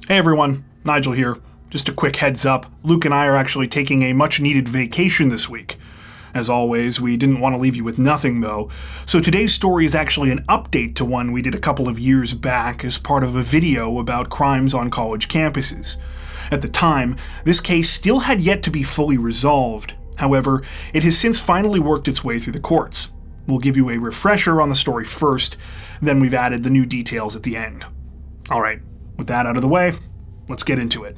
Hey everyone, Nigel here. Just a quick heads up, Luke and I are actually taking a much-needed vacation this week. As always, we didn't want to leave you with nothing though, so today's story is actually an update to one we did a couple of years back as part of a video about crimes on college campuses. At the time, this case still had yet to be fully resolved. However, it has since finally worked its way through the courts. We'll give you a refresher on the story first, then we've added the new details at the end. Alright, with that out of the way, let's get into it.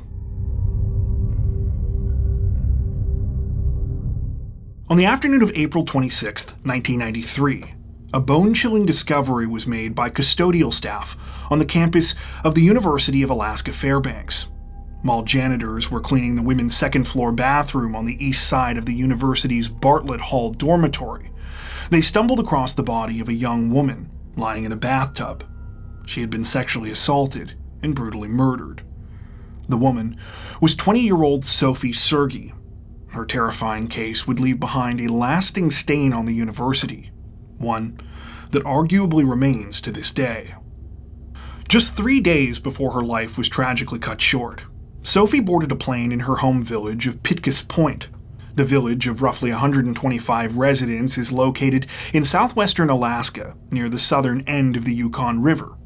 On the afternoon of April 26, 1993, a bone-chilling discovery was made by custodial staff on the campus of the University of Alaska Fairbanks. While janitors were cleaning the women's second-floor bathroom on the east side of the university's Bartlett Hall dormitory, they stumbled across the body of a young woman lying in a bathtub. She had been sexually assaulted and brutally murdered. The woman was 20-year-old Sophie Sergie. Her terrifying case would leave behind a lasting stain on the university, one that arguably remains to this day. Just 3 days before her life was tragically cut short, Sophie boarded a plane in her home village of Pitkas Point. The village of roughly 125 residents is located in southwestern Alaska, near the southern end of the Yukon River.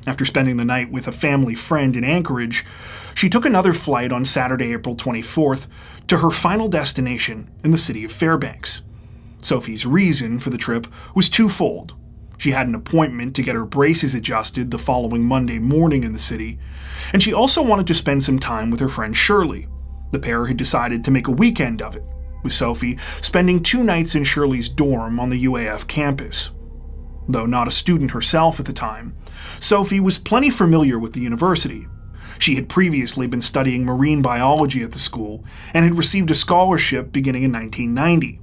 After spending the night with a family friend in Anchorage, she took another flight on Saturday, April 24th, to her final destination in the city of Fairbanks. Sophie's reason for the trip was twofold. She had an appointment to get her braces adjusted the following Monday morning in the city, and she also wanted to spend some time with her friend Shirley. The pair had decided to make a weekend of it, with Sophie spending 2 nights in Shirley's dorm on the UAF campus. Though not a student herself at the time, Sophie was plenty familiar with the university. She had previously been studying marine biology at the school and had received a scholarship beginning in 1990.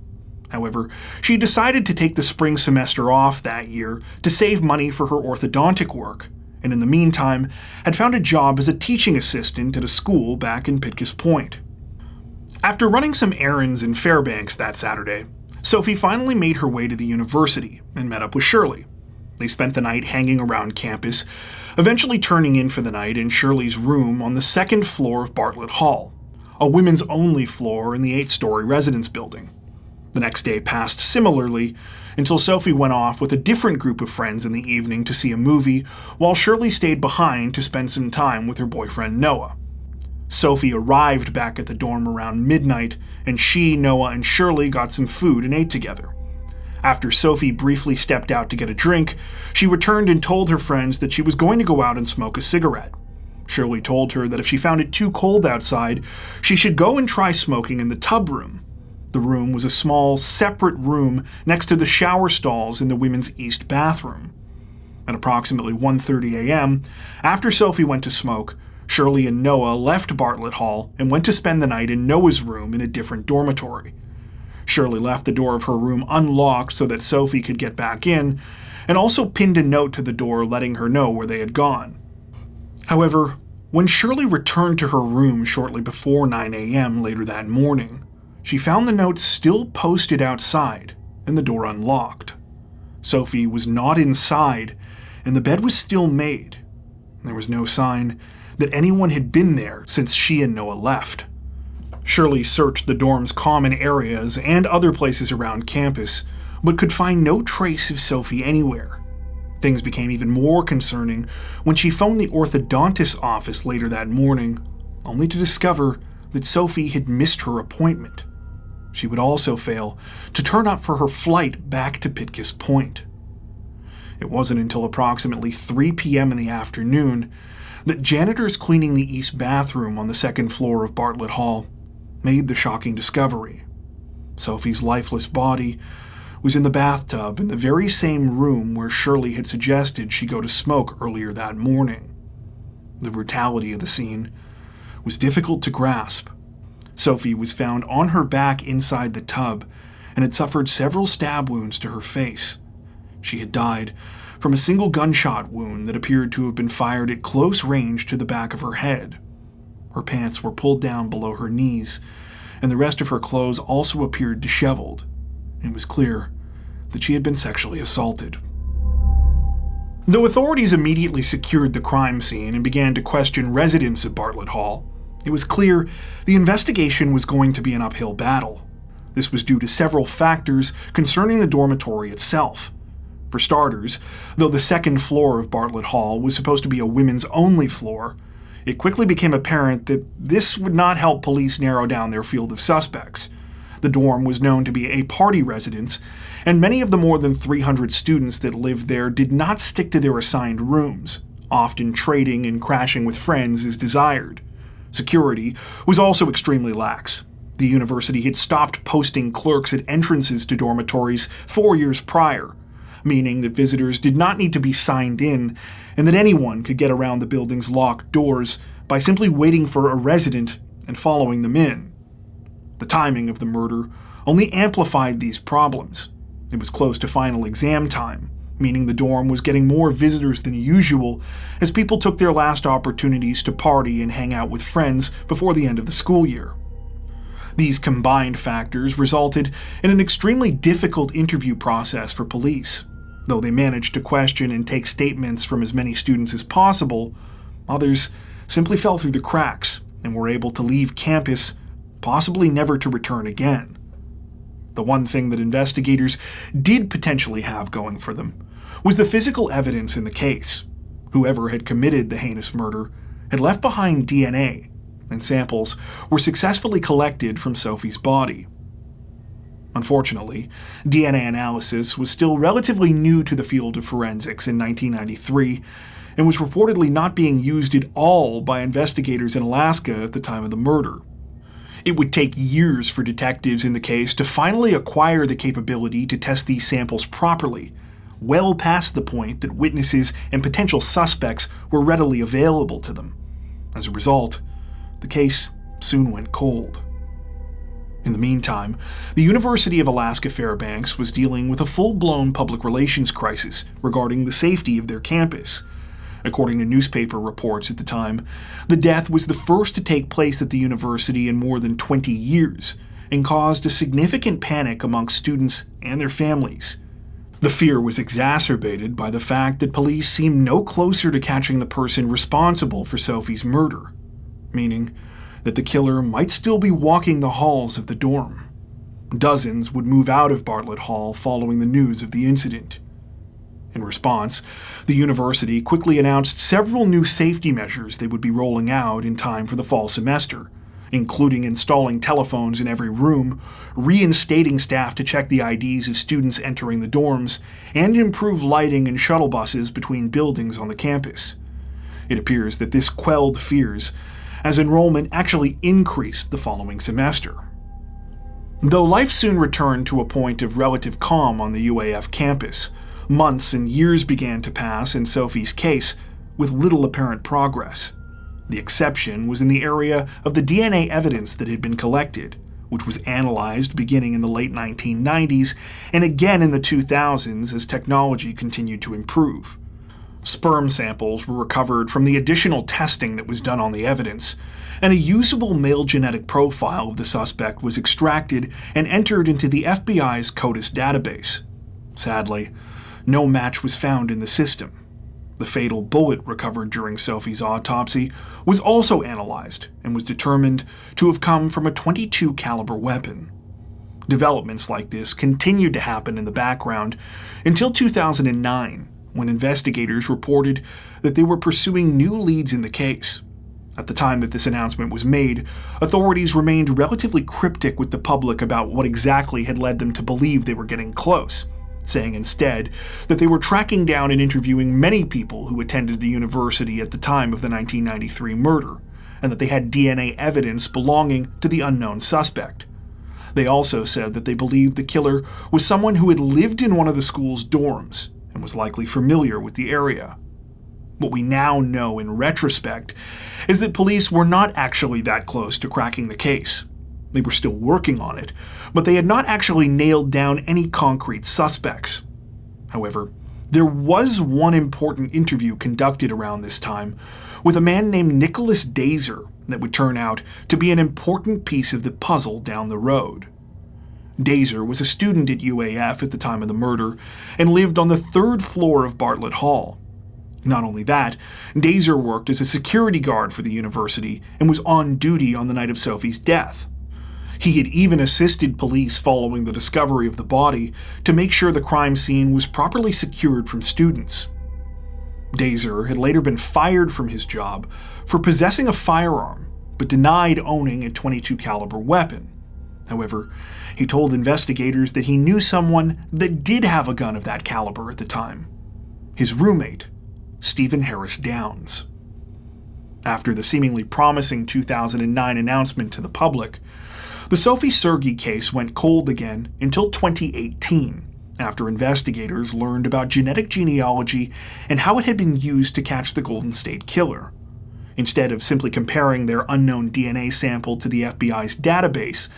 However, she decided to take the spring semester off that year to save money for her orthodontic work, and in the meantime had found a job as a teaching assistant at a school back in Pitkas Point. After running some errands in Fairbanks that Saturday, Sophie finally made her way to the university and met up with Shirley. They spent the night hanging around campus, eventually turning in for the night in Shirley's room on the second floor of Bartlett Hall, a women's-only floor in the 8-story residence building. The next day passed similarly until Sophie went off with a different group of friends in the evening to see a movie, while Shirley stayed behind to spend some time with her boyfriend Noah. Sophie arrived back at the dorm around midnight, and she, Noah, and Shirley got some food and ate together. After Sophie briefly stepped out to get a drink, she returned and told her friends that she was going to go out and smoke a cigarette. Shirley told her that if she found it too cold outside, she should go and try smoking in the tub room. The room was a small, separate room next to the shower stalls in the women's east bathroom. At approximately 1:30 a.m., after Sophie went to smoke, Shirley and Noah left Bartlett Hall and went to spend the night in Noah's room in a different dormitory. Shirley left the door of her room unlocked so that Sophie could get back in, and also pinned a note to the door letting her know where they had gone. However, when Shirley returned to her room shortly before 9 a.m. later that morning, she found the note still posted outside and the door unlocked. Sophie was not inside, and the bed was still made. There was no sign that anyone had been there since she and Noah left. Shirley searched the dorm's common areas and other places around campus, but could find no trace of Sophie anywhere. Things became even more concerning when she phoned the orthodontist's office later that morning, only to discover that Sophie had missed her appointment. She would also fail to turn up for her flight back to Pitkas Point. It wasn't until approximately 3 p.m. in the afternoon that janitors cleaning the east bathroom on the second floor of Bartlett Hall made the shocking discovery. Sophie's lifeless body was in the bathtub in the very same room where Shirley had suggested she go to smoke earlier that morning. The brutality of the scene was difficult to grasp. Sophie was found on her back inside the tub and had suffered several stab wounds to her face. She had died from a single gunshot wound that appeared to have been fired at close range to the back of her head. Her pants were pulled down below her knees, and the rest of her clothes also appeared disheveled. It was clear that she had been sexually assaulted. Though authorities immediately secured the crime scene and began to question residents of Bartlett Hall, it was clear the investigation was going to be an uphill battle. This was due to several factors concerning the dormitory itself. For starters, though the second floor of Bartlett Hall was supposed to be a women's-only floor, it quickly became apparent that this would not help police narrow down their field of suspects. The dorm was known to be a party residence, and many of the more than 300 students that lived there did not stick to their assigned rooms, often trading and crashing with friends as desired. Security was also extremely lax. The university had stopped posting clerks at entrances to dormitories 4 years prior, meaning that visitors did not need to be signed in, and that anyone could get around the building's locked doors by simply waiting for a resident and following them in. The timing of the murder only amplified these problems. It was close to final exam time, meaning the dorm was getting more visitors than usual as people took their last opportunities to party and hang out with friends before the end of the school year. These combined factors resulted in an extremely difficult interview process for police. Though they managed to question and take statements from as many students as possible, others simply fell through the cracks and were able to leave campus, possibly never to return again. The one thing that investigators did potentially have going for them was the physical evidence in the case. Whoever had committed the heinous murder had left behind DNA, and samples were successfully collected from Sophie's body. Unfortunately, DNA analysis was still relatively new to the field of forensics in 1993 and was reportedly not being used at all by investigators in Alaska at the time of the murder. It would take years for detectives in the case to finally acquire the capability to test these samples properly, well past the point that witnesses and potential suspects were readily available to them. As a result, the case soon went cold. In the meantime, the University of Alaska Fairbanks was dealing with a full-blown public relations crisis regarding the safety of their campus. According to newspaper reports at the time, the death was the first to take place at the university in more than 20 years and caused a significant panic amongst students and their families. The fear was exacerbated by the fact that police seemed no closer to catching the person responsible for Sophie's murder, meaning that the killer might still be walking the halls of the dorm. Dozens would move out of Bartlett Hall following the news of the incident. In response, the university quickly announced several new safety measures they would be rolling out in time for the fall semester, including installing telephones in every room, reinstating staff to check the IDs of students entering the dorms, and improve lighting and shuttle buses between buildings on the campus. It appears that this quelled fears, as enrollment actually increased the following semester. Though life soon returned to a point of relative calm on the UAF campus, months and years began to pass in Sophie's case with little apparent progress. The exception was in the area of the DNA evidence that had been collected, which was analyzed beginning in the late 1990s and again in the 2000s as technology continued to improve. Sperm samples were recovered from the additional testing that was done on the evidence, and a usable male genetic profile of the suspect was extracted and entered into the FBI's CODIS database. Sadly, no match was found in the system. The fatal bullet recovered during Sophie's autopsy was also analyzed and was determined to have come from a .22 caliber weapon. Developments like this continued to happen in the background until 2009, when investigators reported that they were pursuing new leads in the case. At the time that this announcement was made, authorities remained relatively cryptic with the public about what exactly had led them to believe they were getting close, saying instead that they were tracking down and interviewing many people who attended the university at the time of the 1993 murder, and that they had DNA evidence belonging to the unknown suspect. They also said that they believed the killer was someone who had lived in one of the school's dorms and was likely familiar with the area. What we now know in retrospect is that police were not actually that close to cracking the case. They were still working on it, but they had not actually nailed down any concrete suspects. However, there was one important interview conducted around this time with a man named Nicholas Dazer that would turn out to be an important piece of the puzzle down the road. Dazer was a student at UAF at the time of the murder and lived on the 3rd floor of Bartlett Hall. Not only that, Dazer worked as a security guard for the university and was on duty on the night of Sophie's death. He had even assisted police following the discovery of the body to make sure the crime scene was properly secured from students. Dazer had later been fired from his job for possessing a firearm, but denied owning a .22 caliber weapon. However, he told investigators that he knew someone that did have a gun of that caliber at the time: his roommate, Stephen Harris Downs. After the seemingly promising 2009 announcement to the public, the Sophie Sergie case went cold again until 2018, after investigators learned about genetic genealogy and how it had been used to catch the Golden State Killer. Instead of simply comparing their unknown DNA sample to the FBI's database,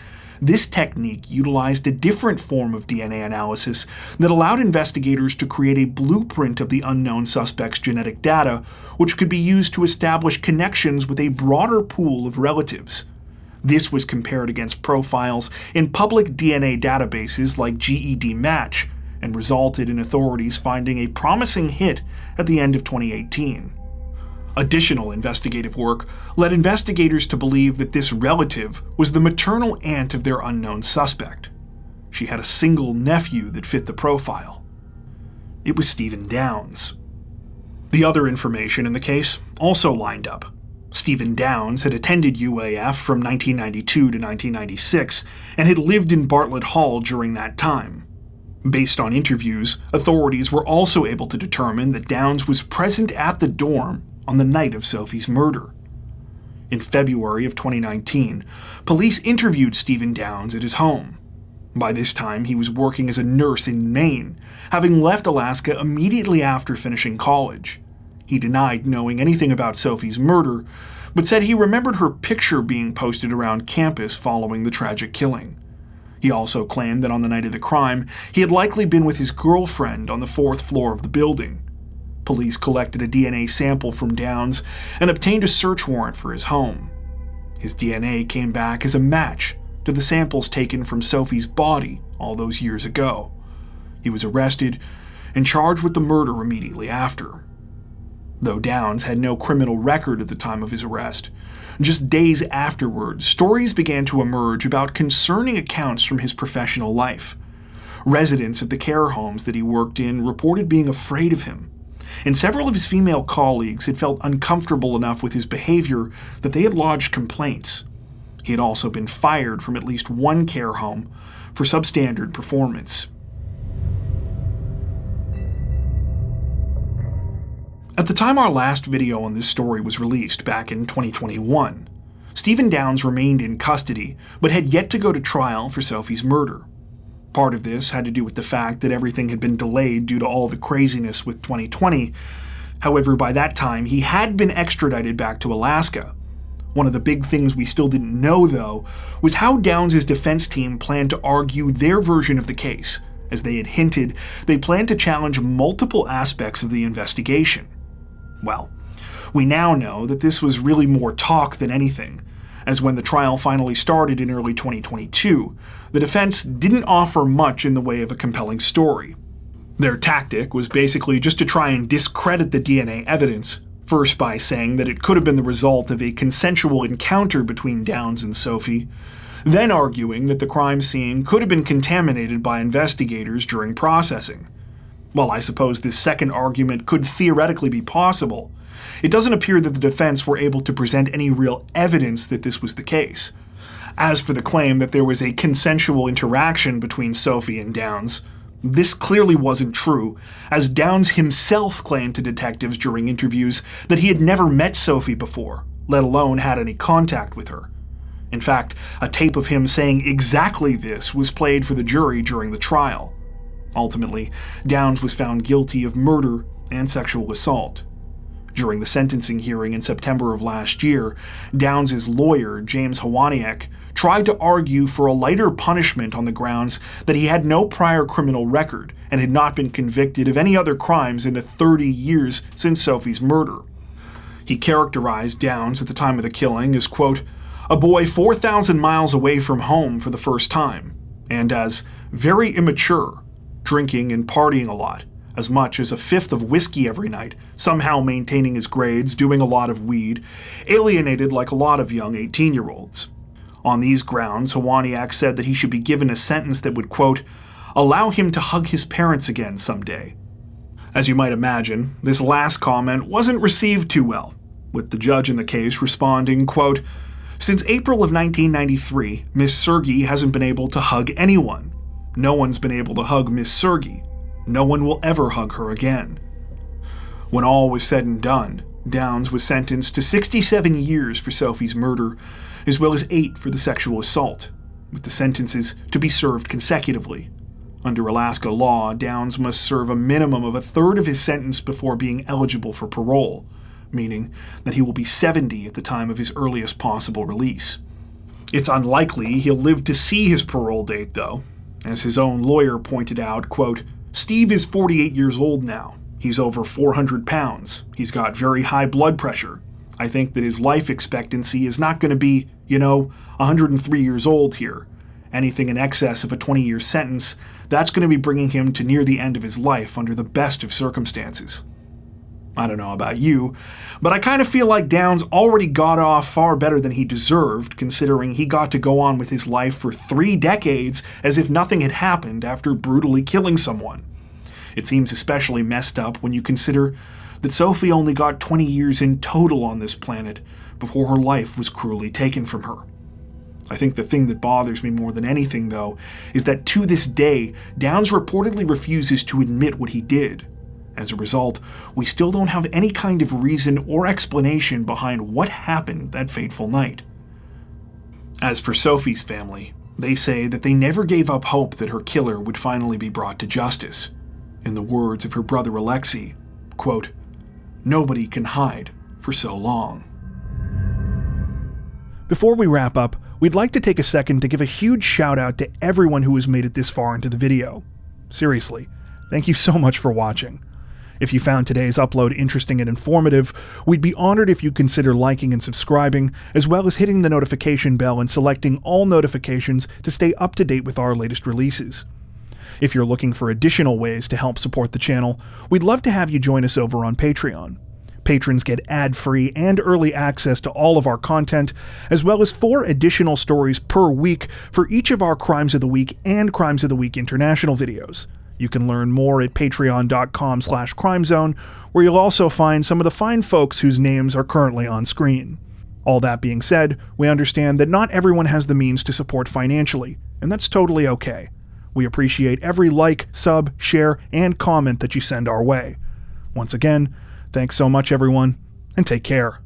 this technique utilized a different form of DNA analysis that allowed investigators to create a blueprint of the unknown suspect's genetic data, which could be used to establish connections with a broader pool of relatives. This was compared against profiles in public DNA databases like GED Match, and resulted in authorities finding a promising hit at the end of 2018. Additional investigative work led investigators to believe that this relative was the maternal aunt of their unknown suspect. She had a single nephew that fit the profile. It was Stephen Downs. The other information in the case also lined up. Stephen Downs had attended UAF from 1992 to 1996 and had lived in Bartlett Hall during that time. Based on interviews, authorities were also able to determine that Downs was present at the dorm on the night of Sophie's murder. In February of 2019, police interviewed Stephen Downs at his home. By this time, he was working as a nurse in Maine, having left Alaska immediately after finishing college. He denied knowing anything about Sophie's murder, but said he remembered her picture being posted around campus following the tragic killing. He also claimed that on the night of the crime, he had likely been with his girlfriend on the 4th floor of the building. Police collected a DNA sample from Downs and obtained a search warrant for his home. His DNA came back as a match to the samples taken from Sophie's body all those years ago. He was arrested and charged with the murder immediately after. Though Downs had no criminal record at the time of his arrest, just days afterwards, stories began to emerge about concerning accounts from his professional life. Residents of the care homes that he worked in reported being afraid of him, and several of his female colleagues had felt uncomfortable enough with his behavior that they had lodged complaints. He had also been fired from at least one care home for substandard performance. At the time our last video on this story was released back in 2021, Stephen Downs remained in custody but had yet to go to trial for Sophie's murder. Part of this had to do with the fact that everything had been delayed due to all the craziness with 2020. However, by that time, he had been extradited back to Alaska. One of the big things we still didn't know, though, was how Downs' defense team planned to argue their version of the case. As they had hinted, they planned to challenge multiple aspects of the investigation. Well, we now know that this was really more talk than anything, as when the trial finally started in early 2022, the defense didn't offer much in the way of a compelling story. Their tactic was basically just to try and discredit the DNA evidence, first by saying that it could have been the result of a consensual encounter between Downs and Sophie, then arguing that the crime scene could have been contaminated by investigators during processing. While I suppose this second argument could theoretically be possible, it doesn't appear that the defense were able to present any real evidence that this was the case. As for the claim that there was a consensual interaction between Sophie and Downs, this clearly wasn't true, as Downs himself claimed to detectives during interviews that he had never met Sophie before, let alone had any contact with her. In fact, a tape of him saying exactly this was played for the jury during the trial. Ultimately, Downs was found guilty of murder and sexual assault. During the sentencing hearing in September of last year, Downs' lawyer, James Hawaniak, tried to argue for a lighter punishment on the grounds that he had no prior criminal record and had not been convicted of any other crimes in the 30 years since Sophie's murder. He characterized Downs at the time of the killing as, quote, a boy 4,000 miles away from home for the first time, and as very immature, drinking and partying a lot, as much as a fifth of whiskey every night, somehow maintaining his grades, doing a lot of weed, alienated like a lot of young 18-year-olds. On these grounds, Hawaniak said that he should be given a sentence that would, quote, allow him to hug his parents again someday. As you might imagine, this last comment wasn't received too well, with the judge in the case responding, quote, since April of 1993, Miss Sergie hasn't been able to hug anyone. No one's been able to hug Miss Sergie. No one will ever hug her again. When all was said and done, Downs was sentenced to 67 years for Sophie's murder, as well as 8 for the sexual assault, with the sentences to be served consecutively. Under Alaska law, Downs must serve a minimum of a third of his sentence before being eligible for parole, meaning that he will be 70 at the time of his earliest possible release. It's unlikely he'll live to see his parole date, though. As his own lawyer pointed out, quote, Steve is 48 years old now. He's over 400 pounds. He's got very high blood pressure. I think that his life expectancy is not going to be, 103 years old here. Anything in excess of a 20-year sentence, that's going to be bringing him to near the end of his life under the best of circumstances. I don't know about you, but I kind of feel like Downs already got off far better than he deserved, considering he got to go on with his life for 3 decades as if nothing had happened after brutally killing someone. It seems especially messed up when you consider that Sophie only got 20 years in total on this planet before her life was cruelly taken from her. I think the thing that bothers me more than anything, though, is that to this day, Downs reportedly refuses to admit what he did. As a result, we still don't have any kind of reason or explanation behind what happened that fateful night. As for Sophie's family, they say that they never gave up hope that her killer would finally be brought to justice. In the words of her brother Alexei, quote, nobody can hide for so long. Before we wrap up, we'd like to take a second to give a huge shout out to everyone who has made it this far into the video. Seriously, thank you so much for watching. If you found today's upload interesting and informative, we'd be honored if you consider liking and subscribing, as well as hitting the notification bell and selecting all notifications to stay up to date with our latest releases. If you're looking for additional ways to help support the channel, we'd love to have you join us over on Patreon. Patrons get ad-free and early access to all of our content, as well as 4 additional stories per week for each of our Crimes of the Week and Crimes of the Week International videos. You can learn more at patreon.com/crimezone, where you'll also find some of the fine folks whose names are currently on screen. All that being said, we understand that not everyone has the means to support financially, and that's totally okay. We appreciate every like, sub, share, and comment that you send our way. Once again, thanks so much everyone, and take care.